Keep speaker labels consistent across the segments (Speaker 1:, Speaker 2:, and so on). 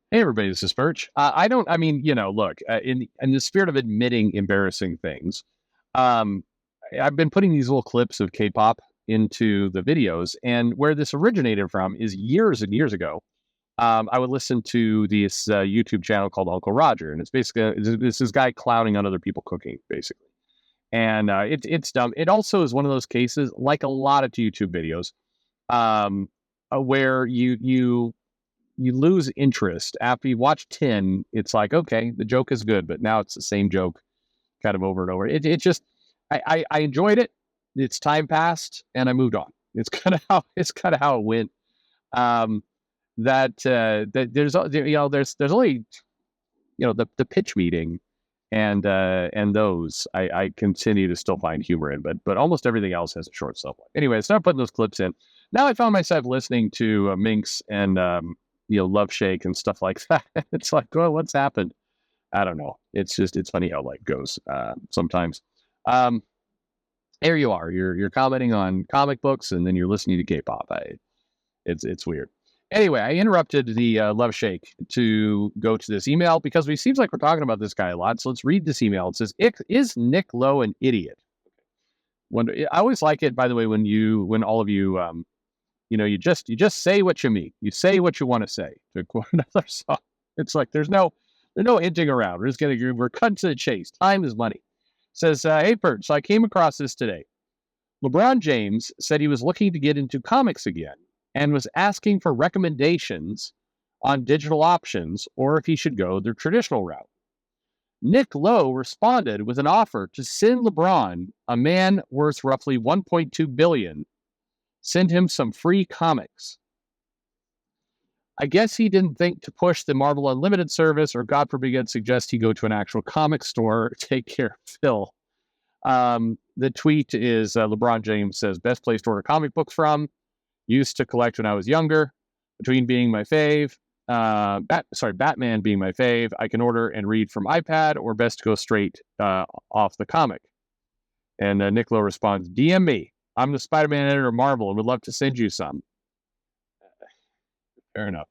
Speaker 1: Hey everybody, this is Perch. Look, in the spirit of admitting embarrassing things, um, I've been putting these little clips of K-pop into the videos, and where this originated from is years and years ago. I would listen to this YouTube channel called Uncle Roger, and it's basically it's this guy clowning on other people cooking, basically, and it's dumb. It also is one of those cases, like a lot of YouTube videos, um, where you lose interest after you watch 10. It's like, okay, the joke is good, but now it's the same joke kind of over and over. It just, I enjoyed it. It's time passed and I moved on. It's kind of how it went. Um, that there's only, the pitch meeting and those I continue to still find humor in, but almost everything else has a short shelf life. Anyway, I started putting those clips in. Now I found myself listening to Minx and Love Shake and stuff like that. It's like, well, what's happened? I don't know. It's funny how life goes sometimes. Um, here you are. You're commenting on comic books and then you're listening to K-pop. It's weird. Anyway, I interrupted the Love Shake to go to this email because it seems like we're talking about this guy a lot. So let's read this email. It says, "Is Nick Lowe an idiot?" I always like it, by the way, when all of you, you just say what you mean. You say what you want to say. To quote another song, it's like there's no hinting around. We're cutting to the chase. Time is money. It says, "Hey, Perch, so I came across this today. LeBron James said he was looking to get into comics again and was asking for recommendations on digital options or if he should go the traditional route. Nick Lowe responded with an offer to send LeBron, a man worth roughly 1.2 billion, send him some free comics. I guess he didn't think to push the Marvel Unlimited service, or God forbid, suggest he go to an actual comic store. Take care, Phil." The tweet is LeBron James says, "Best place to order comic books from. Used to collect when I was younger. Between being my fave, Batman being my fave, I can order and read from iPad, or best to go straight off the comic." And Nick Lowe responds, "DM me. I'm the Spider-Man editor of Marvel and would love to send you some." Fair enough.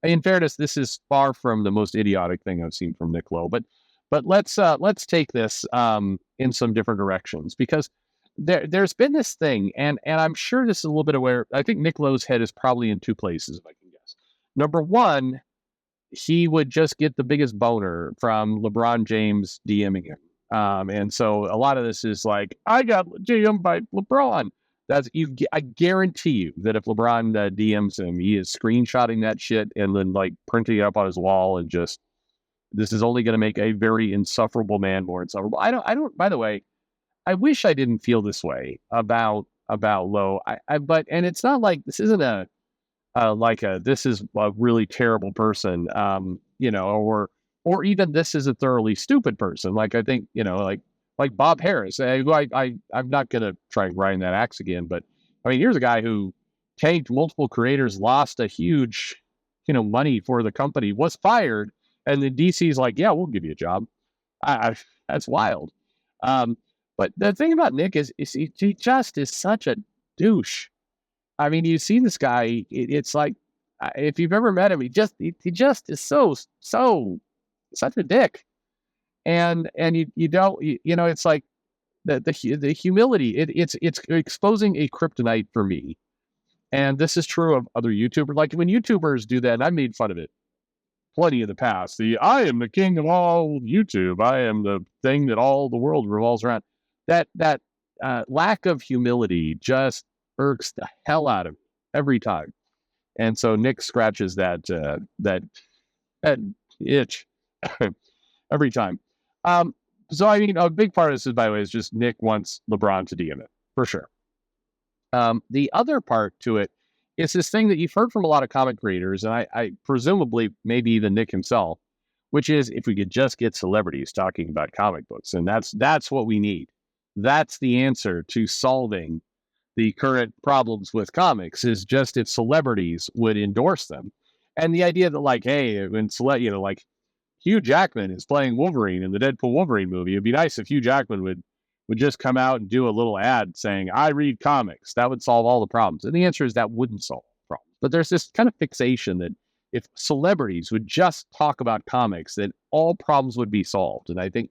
Speaker 1: In fairness, this is far from the most idiotic thing I've seen from Nick Lowe, but let's take this in some different directions, because there's been this thing, and I'm sure this is a little bit aware. I think Nick Lowe's head is probably in two places, if I can guess. Number one, he would just get the biggest boner from LeBron James DMing him. And so a lot of this is like, I got DM'd by LeBron. I guarantee you that if LeBron DMs him, he is screenshotting that shit and then like printing it up on his wall and just, this is only going to make a very insufferable man more insufferable. By the way, I wish I didn't feel this way about Lowe. But it's not like this isn't this is a really terrible person, or even this is a thoroughly stupid person. Like, I think, like Bob Harris. I'm not going to try and grind that axe again, but I mean, here's a guy who tanked multiple creators, lost a huge, money for the company, was fired, and then DC's like, yeah, we'll give you a job. That's wild. But the thing about Nick is he just is such a douche. I mean, you see this guy, it's like, if you've ever met him, he just is so such a dick. And you don't, it's like the humility, it's exposing a kryptonite for me. And this is true of other YouTubers. Like, when YouTubers do that, and I made fun of it plenty in the past. I am the king of all YouTube. I am the thing that all the world revolves around. That lack of humility just irks the hell out of me every time. And so Nick scratches that itch every time. So I mean, a big part of this, by the way, is just Nick wants LeBron to DM it for sure. The other part to it is this thing that you've heard from a lot of comic creators, and I presumably maybe even Nick himself, which is, if we could just get celebrities talking about comic books, and that's what we need. That's the answer to solving the current problems with comics, is just if celebrities would endorse them. And the idea that, like, hey, when like Hugh Jackman is playing Wolverine in the Deadpool Wolverine movie, it'd be nice if Hugh Jackman would just come out and do a little ad saying, I read comics. That would solve all the problems. And the answer is that wouldn't solve problems. But there's this kind of fixation that if celebrities would just talk about comics, then all problems would be solved. And I think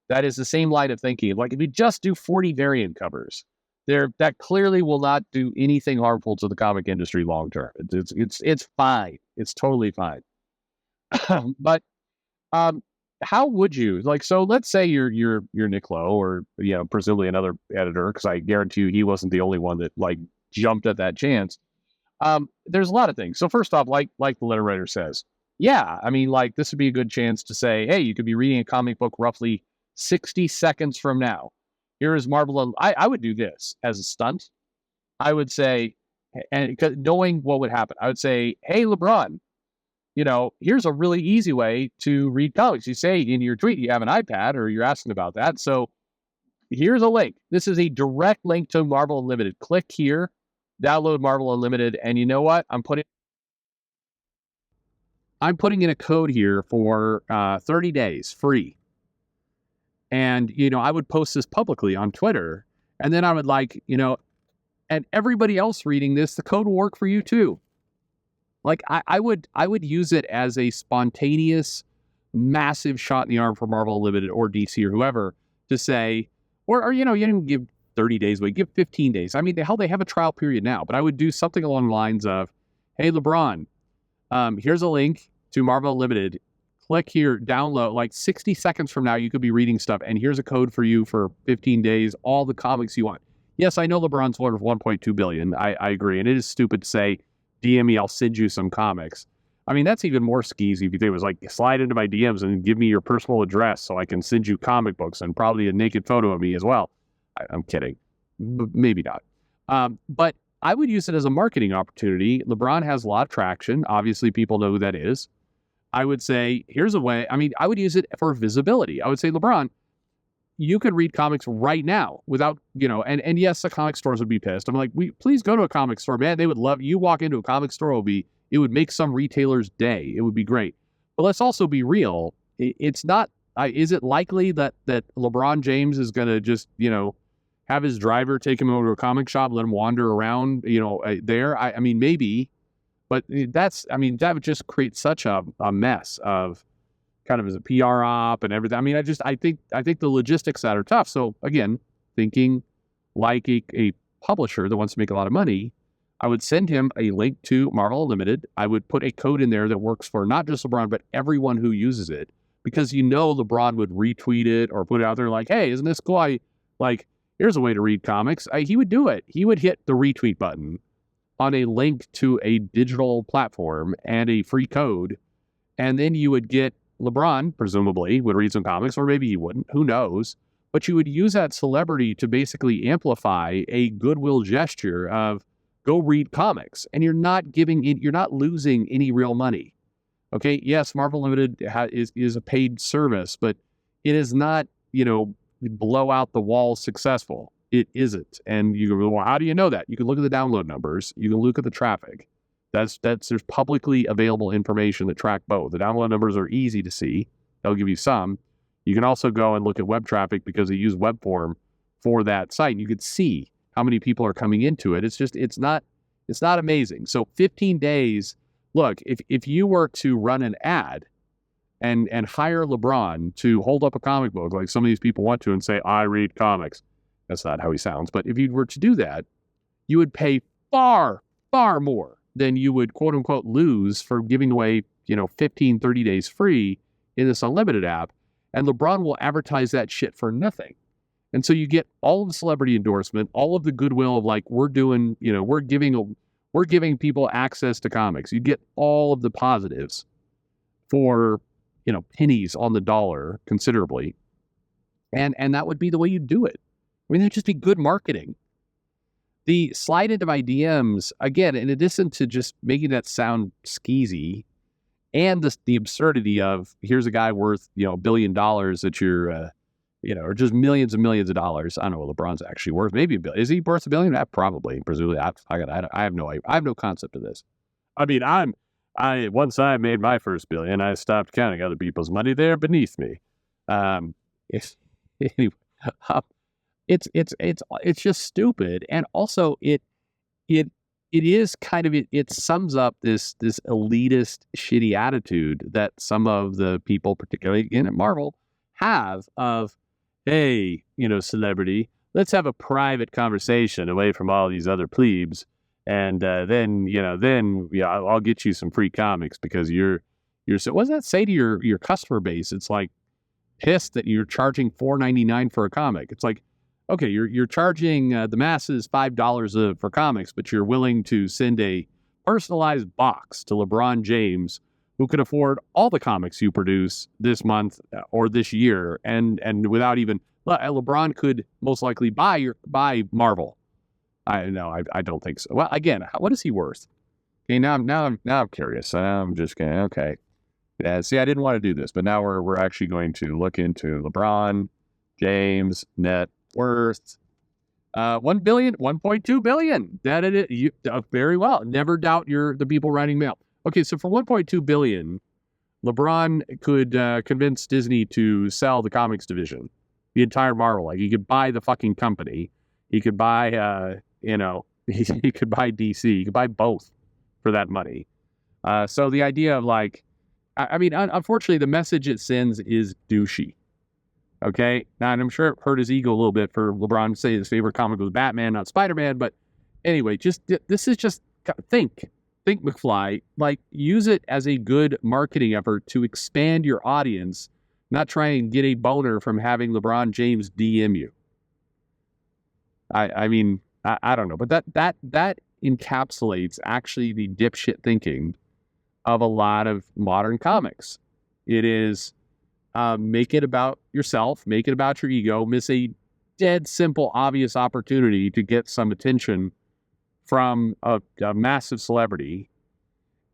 Speaker 1: that is the same line of thinking. Like if you just do 40 variant covers, that clearly will not do anything harmful to the comic industry long term. It's fine. It's totally fine. But how would you like? So let's say you're Nick Lowe, or presumably another editor, because I guarantee you he wasn't the only one that like jumped at that chance. There's a lot of things. So first off, like the letter writer says, yeah, I mean, like this would be a good chance to say, hey, you could be reading a comic book roughly 60 seconds from now. Here is Marvel. I would do this as a stunt. I would say, and knowing what would happen, I would say, hey, LeBron, here's a really easy way to read comics. You say in your tweet you have an iPad, or you're asking about that. So here's a link. This is a direct link to Marvel Unlimited. Click here, download Marvel Unlimited, and you know what? I'm putting in a code here for 30 days free. And, I would post this publicly on Twitter, and then I would and everybody else reading this, the code will work for you too. Like I would use it as a spontaneous, massive shot in the arm for Marvel Unlimited or DC or whoever to say, or you didn't give 30 days away, give 15 days. I mean, they have a trial period now, but I would do something along the lines of, hey, LeBron, here's a link to Marvel Unlimited. Click here, download, like 60 seconds from now, you could be reading stuff. And here's a code for you for 15 days, all the comics you want. Yes, I know LeBron's worth 1.2 billion. I agree. And it is stupid to say, DM me, I'll send you some comics. I mean, that's even more skeezy if you think it was like slide into my DMs and give me your personal address so I can send you comic books and probably a naked photo of me as well. I'm kidding. Maybe not. But I would use it as a marketing opportunity. LeBron has a lot of traction. Obviously, people know who that is. I would say, here's a way. I mean, I would use it for visibility. I would say, LeBron, you could read comics right now without, and yes, the comic stores would be pissed. I'm like, please go to a comic store, man. They would love you walk into a comic store. It would make some retailer's day. It would be great. But let's also be real. It's not, is it likely that LeBron James is going to just, have his driver take him over to a comic shop, let him wander around, there? I mean, maybe, but that would just create such a mess of kind of as a PR op and everything. I mean, I think the logistics that are tough. So again, thinking like a publisher that wants to make a lot of money, I would send him a link to Marvel Unlimited. I would put a code in there that works for not just LeBron, but everyone who uses it, because LeBron would retweet it or put it out there like, hey, isn't this cool? Here's a way to read comics. He would do it. He would hit the retweet button on a link to a digital platform and a free code. And then you would get LeBron, presumably, would read some comics, or maybe he wouldn't. Who knows? But you would use that celebrity to basically amplify a goodwill gesture of go read comics. And you're not losing any real money. Okay, yes, Marvel Limited is a paid service, but it is not, blow out the wall successful. It isn't. And you go, well, how do you know that? You can look at the download numbers. You can look at the traffic. There's publicly available information that track both. The download numbers are easy to see. They'll give you some. You can also go and look at web traffic because they use web form for that site. You could see how many people are coming into it. It's not amazing. So 15 days, look, if you were to run an ad and hire LeBron to hold up a comic book like some of these people want to and say, I read comics. That's not how he sounds. But if you were to do that, you would pay far, far more than you would, quote unquote, lose for giving away, 15, 30 days free in this unlimited app. And LeBron will advertise that shit for nothing. And so you get all of the celebrity endorsement, all of the goodwill of we're doing, we're giving people access to comics. You get all of the positives for, pennies on the dollar considerably. And that would be the way you do it. I mean, that'd just be good marketing. The slide into my DMs, again, in addition to just making that sound skeezy, and the absurdity of here's a guy worth, $1 billion that you're, or just millions and millions of dollars. I don't know what LeBron's actually worth. Maybe $1 billion. Is he worth $1 billion? Probably, presumably. I have no concept of this. I mean, once I made my first billion, I stopped counting other people's money. They're beneath me. Anyway, it's just stupid, and also it it is kind of it sums up this elitist shitty attitude that some of the people, particularly again at Marvel, have of, hey, celebrity, let's have a private conversation away from all these other plebes, and then I'll get you some free comics because you're so. What does that say to your customer base? It's like pissed that you're charging $4.99 for a comic. It's like, okay, you're charging the masses $5 for comics, but you're willing to send a personalized box to LeBron James, who can afford all the comics you produce this month or this year, and without even LeBron could most likely buy Marvel. I don't think so. Well, again, what is he worth? Okay, now I'm curious. I'm just going okay. Yeah, see, I didn't want to do this, but now we're actually going to look into LeBron James net worth. 1.2 billion. That it is. Very well. Never doubt the people writing mail. Okay, so for 1.2 billion, LeBron could convince Disney to sell the comics division, the entire Marvel. Like, he could buy the fucking company. He could buy, he could buy DC. He could buy both for that money. So the idea of unfortunately, the message it sends is douchey. Okay, now, and I'm sure it hurt his ego a little bit for LeBron to say his favorite comic was Batman, not Spider-Man. But anyway, this is just think, McFly. Like, use it as a good marketing effort to expand your audience, not try and get a boner from having LeBron James DM you. I don't know, but that encapsulates actually the dipshit thinking of a lot of modern comics. It is make it about yourself, make it about your ego, miss a dead simple, obvious opportunity to get some attention from a massive celebrity,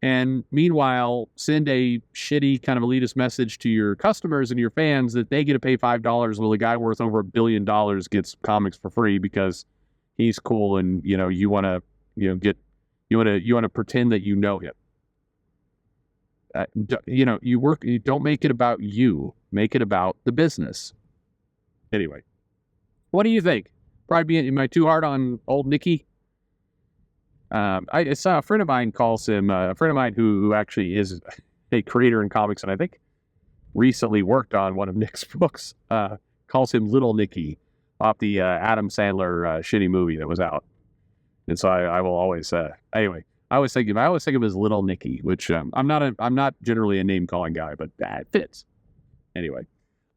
Speaker 1: and meanwhile send a shitty kind of elitist message to your customers and your fans that they get to pay $5 while a guy worth over $1 billion gets comics for free because he's cool, and you want to pretend that you know him. You don't make it about you. Make it about the business. Anyway, what do you think? Probably am I too hard on old Nicky? I saw a friend of mine calls him a friend of mine who actually is a creator in comics, and I think recently worked on one of Nick's books. Calls him Little Nicky off the Adam Sandler shitty movie that was out. And so I will always anyway. I always think of him as Little Nicky, which I'm not generally a name calling guy, but that fits. Anyway,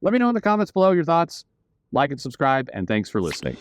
Speaker 1: let me know in the comments below your thoughts. Like and subscribe, and thanks for listening.